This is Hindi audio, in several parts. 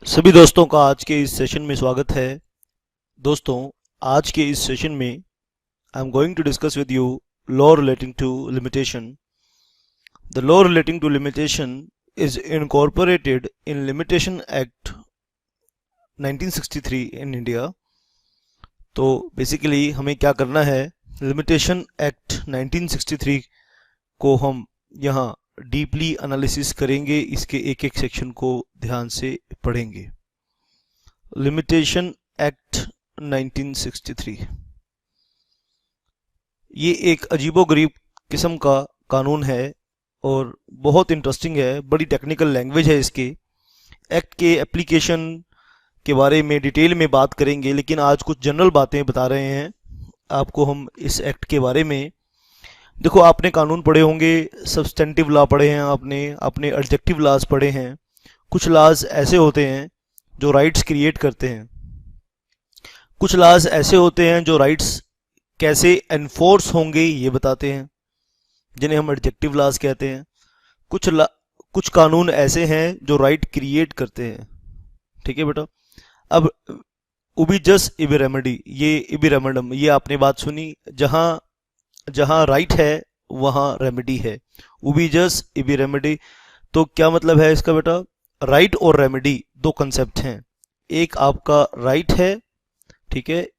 सभी दोस्तों का आज के इस सेशन में स्वागत है। दोस्तों, आज के इस सेशन में I am going to discuss with you law relating to limitation. The law relating to limitation is incorporated in limitation act 1963 in India. तो बेसिकली हमें क्या करना है, लिमिटेशन एक्ट 1963 को हम यहाँ डीपली एनालिसिस करेंगे, इसके एक एक सेक्शन को ध्यान से पढ़ेंगे। लिमिटेशन एक्ट 1963 ये एक अजीबोगरीब किस्म का कानून है और बहुत इंटरेस्टिंग है, बड़ी टेक्निकल लैंग्वेज है इसके। एक्ट के एप्लीकेशन के बारे में डिटेल में बात करेंगे, लेकिन आज कुछ जनरल बातें बता रहे हैं आपको हम इस एक्ट के बारे में। देखो, आपने कानून पढ़े होंगे, सब्सटेंटिव लॉ पढ़े हैं आपने एडजेक्टिव लॉज पढ़े हैं। कुछ लॉज ऐसे होते हैं जो राइट्स क्रिएट करते हैं, कुछ लॉज ऐसे होते हैं जो राइट्स कैसे एनफोर्स होंगे ये बताते हैं, जिन्हें हम एडजेक्टिव लॉज कहते हैं। कुछ कानून ऐसे हैं जो राइट क्रिएट करते हैं। ठीक है बेटा। अब उबी जस इबी रेमेडी, ये इबी रेमेडम, ये आपने बात सुनी, जहां राइट है वहां रेमेडी है। उबी जस इबी रेमेडी, तो क्या मतलब है इसका बेटा? राइट और रेमेडी दो कंसेप्ट हैं। एक आपका राइट है, ठीक है,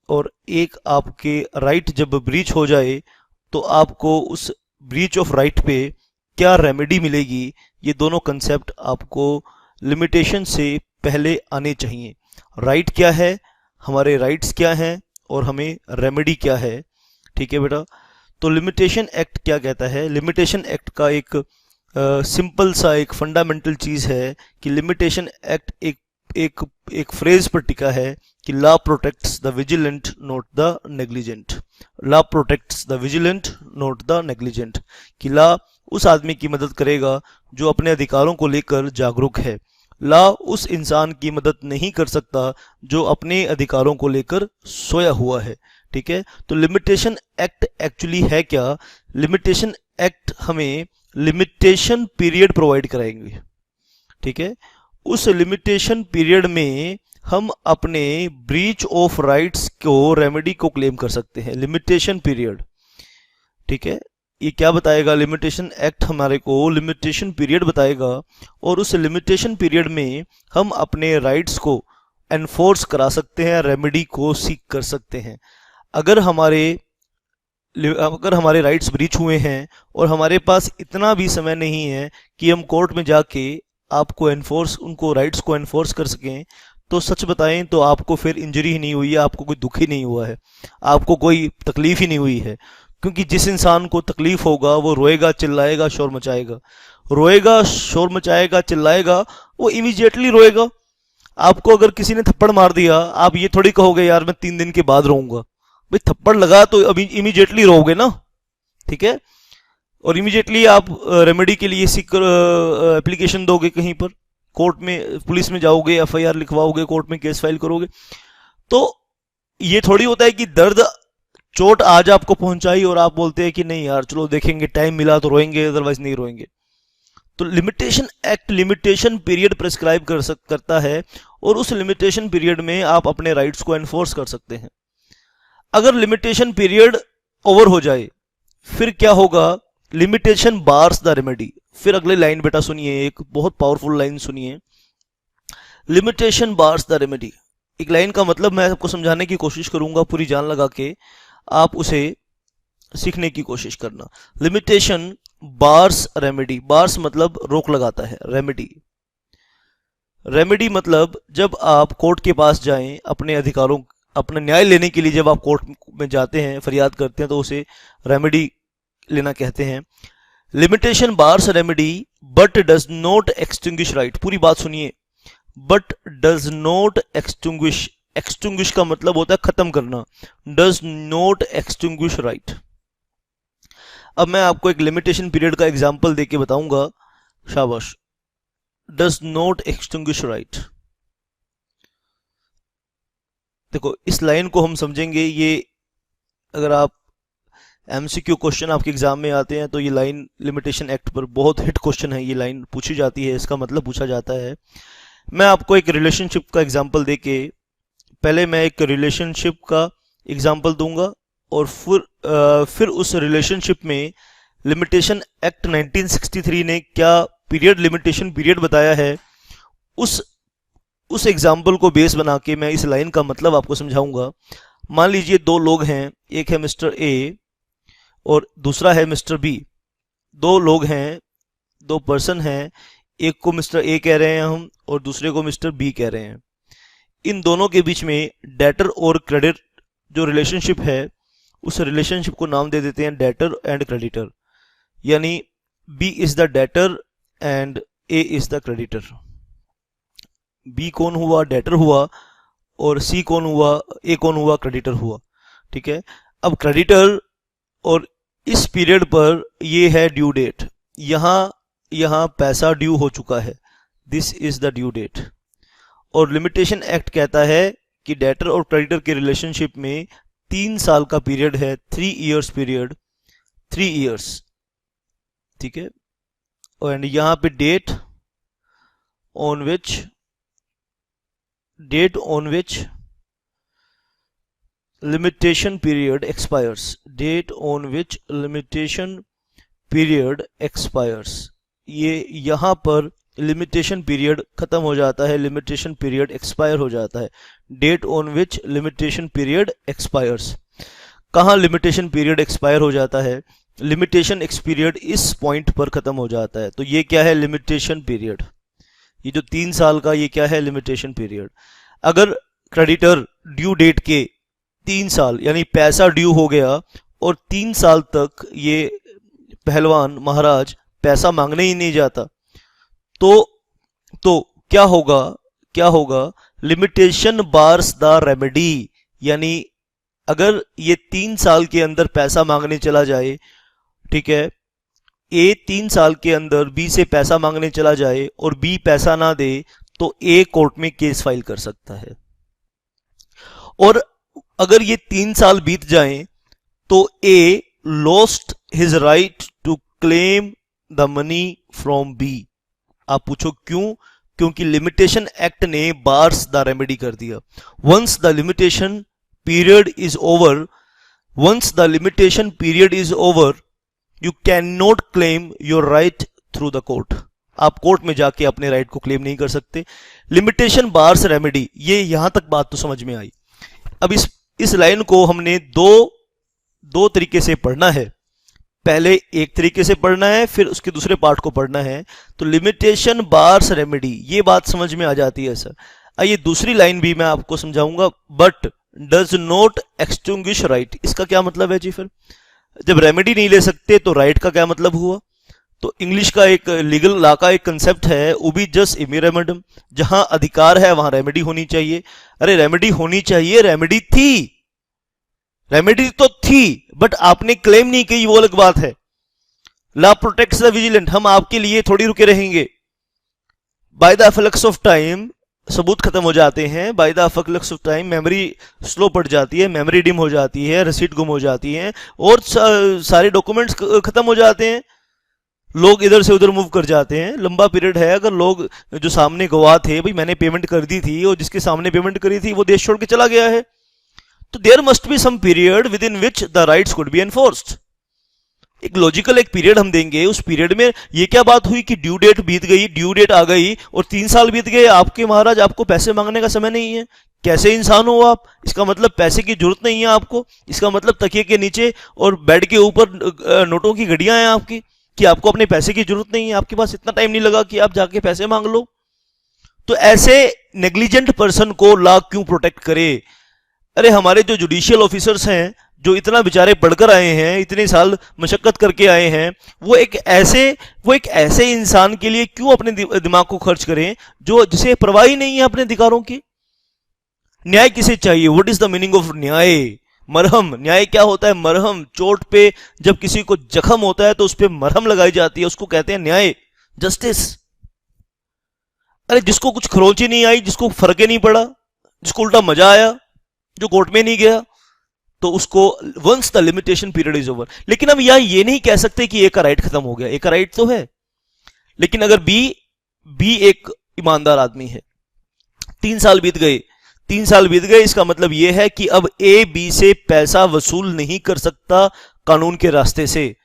और एक आपके राइट जब ब्रीच हो जाए तो आपको उस ब्रीच ऑफ राइट पे क्या रेमेडी मिलेगी, ये दोनों कंसेप्ट आपको लिमिटेशन से पहले आने चाहिए। राइट क्या है, हमारे राइट्स क्या हैं, और हमें रेमेडी क्या है। ठीक है बेटा। तो लिमिटेशन एक्ट क्या कहता है? लिमिटेशन एक्ट का एक सिंपल सा एक फंडामेंटल चीज है कि लिमिटेशन एक्ट एक फ्रेज पर टिका है कि law protects the vigilant not the negligent. Law protects the vigilant not the negligent, कि लॉ उस आदमी की मदद करेगा जो अपने अधिकारों को लेकर जागरूक है। लॉ उस इंसान की मदद नहीं कर सकता जो अपने अधिकारों को लेकर सोया हुआ है। ठीक है। तो लिमिटेशन एक्ट एक्चुअली है क्या? लिमिटेशन एक्ट हमें लिमिटेशन पीरियड प्रोवाइड कराएंगे। ठीक है। उस लिमिटेशन पीरियड में हम अपने ब्रीच ऑफ राइट्स को, रेमेडी को क्लेम कर सकते हैं। लिमिटेशन पीरियड, ठीक है, ये क्या बताएगा? लिमिटेशन एक्ट हमारे को लिमिटेशन पीरियड बताएगा, और उस लिमिटेशन पीरियड में हम अपने राइट्स को एनफोर्स करा सकते हैं, रेमेडी को सीक कर सकते हैं। अगर हमारे राइट्स ब्रीच हुए हैं और हमारे पास इतना भी समय नहीं है कि हम कोर्ट में जाके आपको उनको राइट्स को एनफोर्स कर सकें, तो सच बताएं तो आपको फिर इंजरी ही नहीं हुई है, आपको कोई दुख ही नहीं हुआ है, आपको कोई तकलीफ ही नहीं हुई है। क्योंकि जिस इंसान को तकलीफ होगा वो रोएगा, चिल्लाएगा, शोर मचाएगा। रोएगा, शोर मचाएगा, चिल्लाएगा, वो इमीडिएटली रोएगा। आपको अगर किसी ने थप्पड़ मार दिया, आप ये थोड़ी कहोगे यार मैं 3 दिन के बाद रोऊंगा। भाई थप्पड़ लगा तो अभी इमीडिएटली रोओगे ना। ठीक है। और इमीडिएटली आप रेमेडी के लिए एप्लीकेशन दोगे, कहीं पर कोर्ट में, पुलिस में जाओगे, एफआईआर लिखवाओगे, कोर्ट में केस फाइल करोगे। तो ये थोड़ी होता है कि दर्द, चोट आज आपको पहुंचाई और आप बोलते हैं कि नहीं यार चलो देखेंगे, टाइम मिला तो रोएंगे, अदरवाइज नहीं रोएंगे। तो limitation act limitation period prescribe करता है, और उस लिमिटेशन पीरियड में आप अपने राइट्स को एनफोर्स कर सकते हैं। अगर लिमिटेशन पीरियड ओवर हो जाए फिर क्या होगा? Limitation bars the remedy. फिर अगले लाइन बेटा सुनिए, एक बहुत पावरफुल लाइन सुनिए, लिमिटेशन बार्स द रेमेडी। एक लाइन का मतलब मैं आपको समझाने की कोशिश करूंगा, पूरी जान लगा के आप उसे सीखने की कोशिश करना। Limitation bars remedy. बार्स मतलब रोक लगाता है, रेमेडी मतलब जब आप कोर्ट के पास जाएं, अपने न्याय लेने के लिए जब आप कोर्ट में जाते हैं, फरियाद करते हैं, तो उसे रेमेडी लेना कहते हैं। Limitation bars remedy but does not extinguish right. पूरी बात सुनिए, but does not extinguish. Extinguish का मतलब होता है खत्म करना। Does not extinguish right. अब मैं आपको एक लिमिटेशन पीरियड का एग्जांपल देके बताऊंगा। शाबाश। Does not extinguish right. देखो, इस लाइन को हम समझेंगे। ये अगर आप एमसीक्यू क्वेश्चन आपके एग्जाम में आते हैं तो ये लाइन लिमिटेशन एक्ट पर बहुत हिट क्वेश्चन है। ये लाइन पूछी जाती है, इसका मतलब पूछा जाता है मैं आपको एक रिलेशनशिप का एग्जांपल देके, पहले मैं एक रिलेशनशिप का एग्जांपल दूंगा और फिर उस रिलेशनशिप में लिमिटेशन एक्ट 1963 ने क्या लिमिटेशन पीरियड बताया है, उस उस एग्जाम्पल को बेस बना के मैं इस लाइन का मतलब आपको समझाऊंगा। मान लीजिए दो लोग हैं, एक है मिस्टर ए और दूसरा है मिस्टर बी। दो लोग हैं, दो पर्सन हैं, एक को मिस्टर ए कह रहे हैं हम और दूसरे को मिस्टर बी कह रहे हैं। इन दोनों के बीच में डेटर और क्रेडिट जो रिलेशनशिप है, उस रिलेशनशिप को नाम दे देते हैं डेटर एंड क्रेडिटर, यानी B is the debtor and A is the creditor. B कौन हुआ? डेटर हुआ। और सी कौन हुआ? ए कौन हुआ? क्रेडिटर हुआ। ठीक है। अब क्रेडिटर और इस पीरियड पर ये है ड्यू डेट, यहां पैसा ड्यू हो चुका है, this is the due date. और लिमिटेशन एक्ट कहता है कि डेटर और क्रेडिटर के रिलेशनशिप में 3 साल का पीरियड है, 3 इयर्स पीरियड, 3 इयर्स। ठीक है। एंड यहां पे date on which limitation period expires, date on which limitation period expires। ये यहां पर लिमिटेशन पीरियड खत्म हो जाता है, लिमिटेशन पीरियड एक्सपायर हो जाता है। Date on which limitation period expires. कहां लिमिटेशन पीरियड एक्सपायर हो जाता है? लिमिटेशन एक्सपीरियड इस पॉइंट पर खत्म हो जाता है। तो ये क्या है? Limitation period. ये जो 3 साल का, ये क्या है? Limitation period. अगर क्रेडिटर ड्यू डेट के 3 साल यानी पैसा ड्यू हो गया और 3 साल तक ये पहलवान महाराज पैसा मांगने ही नहीं जाता, तो क्या होगा? लिमिटेशन बार्स द रेमेडी, यानी अगर ये 3 साल के अंदर पैसा मांगने चला जाए, ठीक है, ए 3 साल के अंदर बी से पैसा मांगने चला जाए और बी पैसा ना दे, तो ए कोर्ट में केस फाइल कर सकता है। और अगर ये 3 साल बीत जाएं तो A lost his right to claim the money from B. आप पूछो क्यों? क्योंकि लिमिटेशन एक्ट ने बार्स द रेमेडी कर दिया। Once the limitation period is over, you can not claim your right through the court. आप कोर्ट में जाके अपने राइट को क्लेम नहीं कर सकते। लिमिटेशन बार्स रेमेडी, ये यहां तक बात तो समझ में आई। अब इस लाइन को हमने दो तरीके से पढ़ना है। पहले एक तरीके से पढ़ना है, फिर उसके दूसरे पार्ट को पढ़ना है। तो लिमिटेशन बार्स रेमेडी, ये बात समझ में आ जाती है सर। आइए दूसरी लाइन भी मैं आपको समझाऊंगा। But does not extinguish right, इसका क्या मतलब है जी? फिर जब रेमेडी नहीं ले सकते तो राइट का क्या मतलब हुआ? तो इंग्लिश का एक लीगल लॉ का एक कंसेप्ट है, उबी जस इमिरेमडम, जहां अधिकार है वहां रेमेडी होनी चाहिए। अरे रेमेडी होनी चाहिए, रेमेडी तो थी, बट आपने क्लेम नहीं की, वो अलग बात है। लॉ प्रोटेक्ट्स द विजिलेंट, हम आपके लिए थोड़ी रुके रहेंगे। By the efflux of time सबूत खत्म हो जाते हैं, by the efflux of time memory slow पड़ जाती है, मेमोरी डिम हो जाती है, रसीद गुम हो जाती है और सारे डॉक्यूमेंट्स खत्म हो जाते हैं, लोग इधर से उधर मूव कर जाते हैं। लंबा पीरियड है। अगर लोग जो सामने गवाह थे, भाई मैंने पेमेंट कर दी थी और जिसके सामने पेमेंट करी थी वो देश छोड़ के चला गया है, तो there must be some period within which the rights could be enforced. एक लॉजिकल एक पीरियड हम देंगे। उस पीरियड में ये क्या बात हुई कि ड्यू डेट बीत गई, ड्यू डेट आ गई और 3 साल बीत गए, आपके महाराज आपको पैसे मांगने का समय नहीं है। कैसे इंसान हो आप? इसका मतलब पैसे की जरूरत नहीं है आपको। इसका मतलब तकिए के नीचे और बेड के ऊपर नोटों की घड़ियां हैं आपकी, कि आपको अपने पैसे की जरूरत नहीं है। आपके पास इतना टाइम नहीं लगा कि आप जाके पैसे मांग लो। तो ऐसे नेग्लिजेंट पर्सन को लॉ क्यों प्रोटेक्ट करे? अरे हमारे जो जुडिशियल ऑफिसर्स हैं, जो इतना बेचारे पढ़कर आए हैं, इतने साल मशक्कत करके आए हैं, वो एक ऐसे इंसान के लिए क्यों अपने दिमाग को खर्च करें जिसे परवाह ही नहीं है अपने अधिकारों की? न्याय किसे चाहिए? What is the meaning of न्याय? मरहम। न्याय क्या होता है? मरहम। चोट पे जब किसी को जख्म होता है तो उस पर मरहम लगाई जाती है, उसको कहते हैं न्याय, जस्टिस। अरे जिसको कुछ खरोंची नहीं आई, जिसको फर्क ही नहीं पड़ा, जिसको उल्टा मजा आया, जो कोर्ट में नहीं गया, तो उसको once the limitation period is over. लेकिन हम यहां ये नहीं कह सकते कि ए का राइट खत्म हो गया। ए का राइट तो है, लेकिन अगर बी एक ईमानदार आदमी है, 3 साल बीत गए, 3 साल बीत गए, इसका मतलब यह है कि अब ए बी से पैसा वसूल नहीं कर सकता कानून के रास्ते से।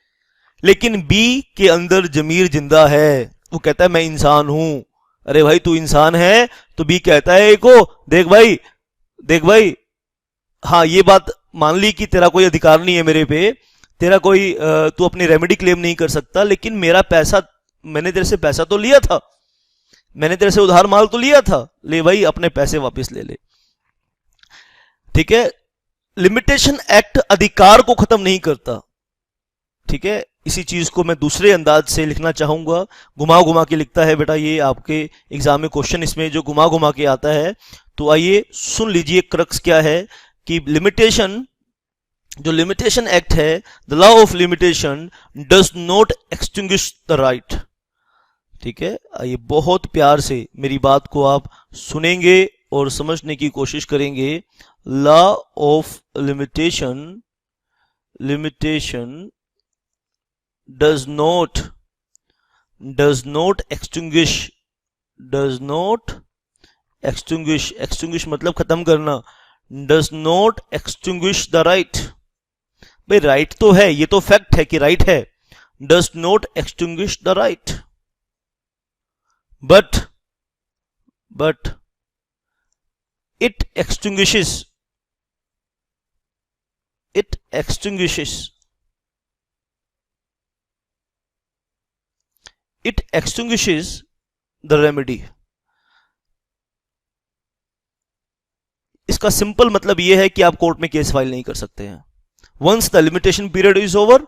लेकिन बी के अंदर जमीर जिंदा है, वो कहता है मैं इंसान हूं। अरे भाई तू इंसान है, तो बी कहता है ए को, देख भाई, देख भाई, हाँ ये बात मान ली कि तेरा कोई अधिकार नहीं है मेरे पे, तेरा कोई तू अपनी रेमेडी क्लेम नहीं कर सकता, लेकिन मेरा पैसा, मैंने तेरे से पैसा तो लिया था, मैंने तेरे से उधार माल तो लिया था, ले भाई अपने पैसे वापस ले ले। ठीक है, लिमिटेशन एक्ट अधिकार को खत्म नहीं करता। ठीक है, इसी चीज को मैं दूसरे अंदाज से लिखना चाहूंगा, घुमा घुमा के लिखता है बेटा ये आपके एग्जाम में क्वेश्चन, इसमें जो घुमा घुमा के आता है। तो आइए सुन लीजिए क्रक्स क्या है कि लिमिटेशन, जो लिमिटेशन एक्ट है, the law of limitation does not extinguish the right. ठीक है, आइए बहुत प्यार से मेरी बात को आप सुनेंगे और समझने की कोशिश करेंगे। Law of limitation, limitation does not extinguish, does not extinguish, extinguish मतलब खत्म करना, does not extinguish the right। भाई राइट तो है, ये तो फैक्ट है कि राइट है, does not extinguish the right, but it extinguishes, it extinguishes, it extinguishes the remedy। इसका सिंपल मतलब यह है कि आप कोर्ट में केस फाइल नहीं कर सकते हैं। Once the limitation period is over,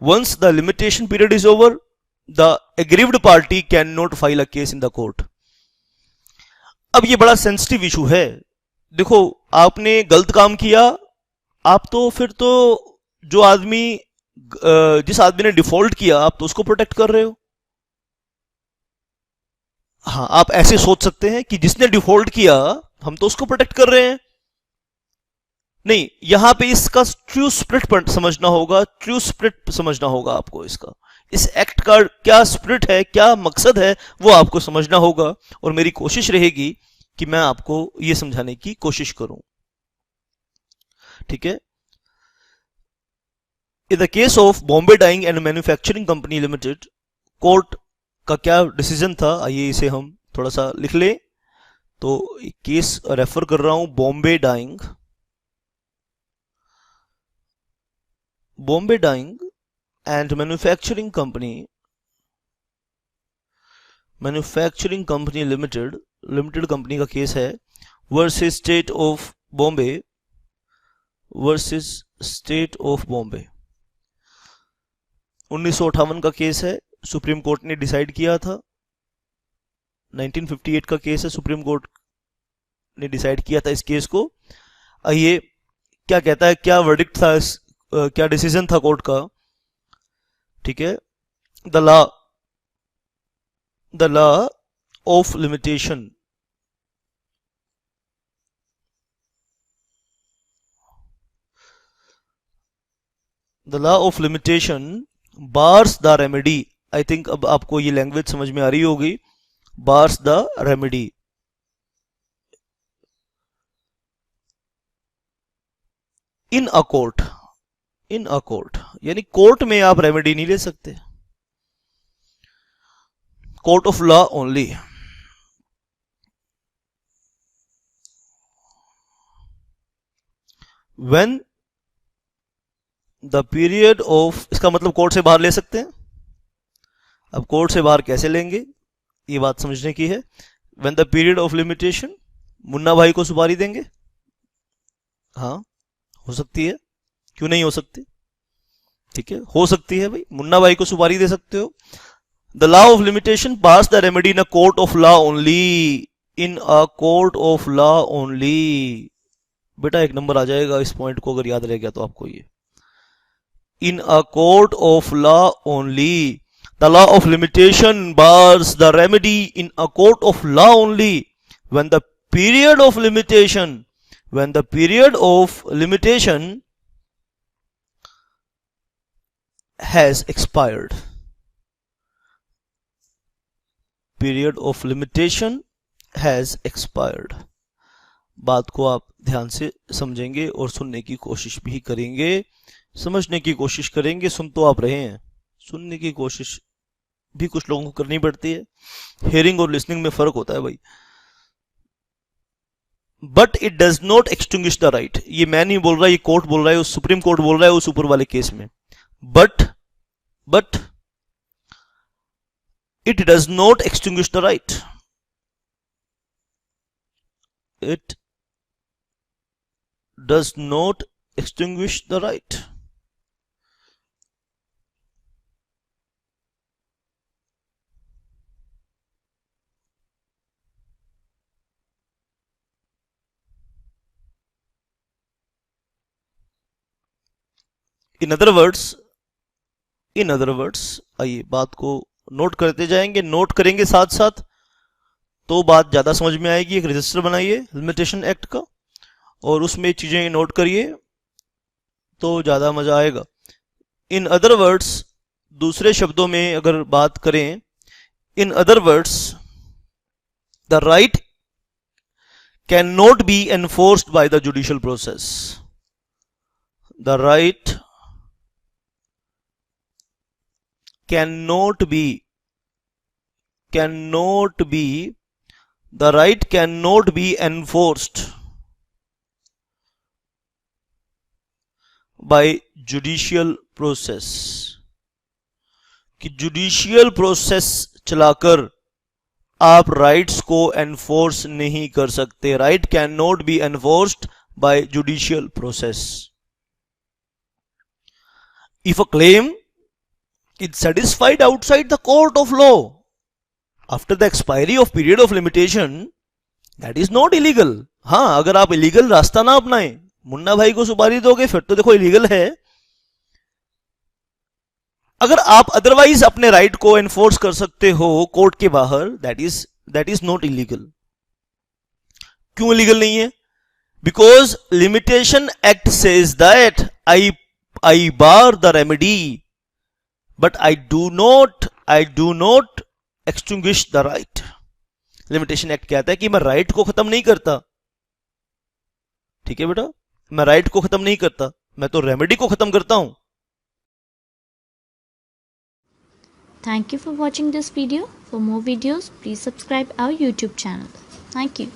once the limitation period is over, the aggrieved party cannot file a case in the court. अब ये बड़ा सेंसिटिव इशू है। देखो आपने गलत काम किया, आप तो फिर तो जो आदमी, जिस आदमी ने डिफॉल्ट किया, आप तो उसको प्रोटेक्ट कर रहे हो। हाँ, आप ऐसे सोच सकते हैं कि जिसने डिफॉल्ट किया हम तो उसको प्रोटेक्ट कर रहे हैं। नहीं, यहां पे इसका ट्रू स्पिरिट समझना होगा, ट्रू स्पिरिट समझना होगा आपको। इसका, इस एक्ट का क्या स्पिरिट है, क्या मकसद है, वो आपको समझना होगा। और मेरी कोशिश रहेगी कि मैं आपको ये समझाने की कोशिश करूं। ठीक है, in the case of Bombay Dyeing and manufacturing company limited, court का क्या डिसीजन था, आइए इसे हम थोड़ा सा लिख लें। तो केस रेफर कर रहा हूं, Bombay Dyeing, Bombay Dyeing and manufacturing company, manufacturing company limited, limited company का केस है, versus state of Bombay, versus state of Bombay. 1958 का केस है, सुप्रीम कोर्ट ने डिसाइड किया था। 1958 का केस है, सुप्रीम कोर्ट ने डिसाइड किया था इस केस को। आइए क्या कहता है, क्या वर्डिक्ट था, क्या डिसीजन था कोर्ट का। ठीक है, the law of limitation, the law of limitation bars the remedy. I think अब आपको ये लैंग्वेज समझ में आ रही होगी, bars the remedy. In a court, in a court यानी कोर्ट में आप रेमेडी नहीं ले सकते, court of law only. When the period of, इसका मतलब कोर्ट से बाहर ले सकते हैं। अब कोर्ट से बाहर कैसे लेंगे, ये बात समझने की है। When the period of limitation, Munna भाई को सुपारी देंगे, हाँ हो सकती है, क्यों नहीं हो सकती। ठीक है, हो सकती है भाई, मुन्ना भाई को सुपारी दे सकते हो। The law of limitation pass the remedy in a court of law only, in a court of law only. बेटा एक नंबर आ जाएगा इस पॉइंट को अगर याद रह गया तो आपको ये, in a court of law only. The law of limitation bars the remedy in a court of law only when the period of limitation, when the period of limitation has expired. Period of limitation has expired. बात को आप ध्यान से समझेंगे और सुनने की कोशिश भी करेंगे, समझने की कोशिश करेंगे। सुन तो आप रहे हैं, सुनने की कोशिश भी कुछ लोगों को करनी पड़ती है। हियरिंग और लिसनिंग में फर्क होता है भाई। But it does not extinguish the right, ये मैं नहीं बोल रहा, ये कोर्ट बोल रहा है, उस सुप्रीम कोर्ट बोल रहा है उस ऊपर वाले केस में। But it does not extinguish the right, it does not extinguish the right. In other words आइए बात को नोट करते जाएंगे, नोट करेंगे साथ साथ तो बात ज्यादा समझ में आएगी। एक रजिस्टर बनाइए लिमिटेशन एक्ट का और उसमें चीजें नोट करिए तो ज्यादा मजा आएगा। इन अदर वर्ड्स, दूसरे शब्दों में अगर बात करें, in other words the right cannot be enforced by the judicial process. The right cannot be the right cannot be enforced by judicial process, कि जुडिशियल प्रोसेस चलाकर आप राइट्स को एनफोर्स नहीं कर सकते। Right cannot be enforced by judicial process. If a claim is satisfied outside the court of law after the expiry of period of limitation, that is not illegal। हाँ, अगर आप इलीगल रास्ता ना अपनाएं, मुन्ना भाई को सुपारी दोगे फिर तो देखो इलीगल है। अगर आप अदरवाइज अपने राइट को एनफोर्स कर सकते हो कोर्ट के बाहर, दैट इज नॉट इलीगल। क्यों इलीगल नहीं है? Because limitation act says that I bar the remedy but I do not extinguish the right। Limitation act कहता है कि मैं राइट को खत्म नहीं करता। ठीक है बेटा, मैं राइट को खत्म नहीं करता, मैं तो रेमेडी को खत्म करता हूं। Thank you for watching this video. For more videos, please subscribe our YouTube channel. Thank you.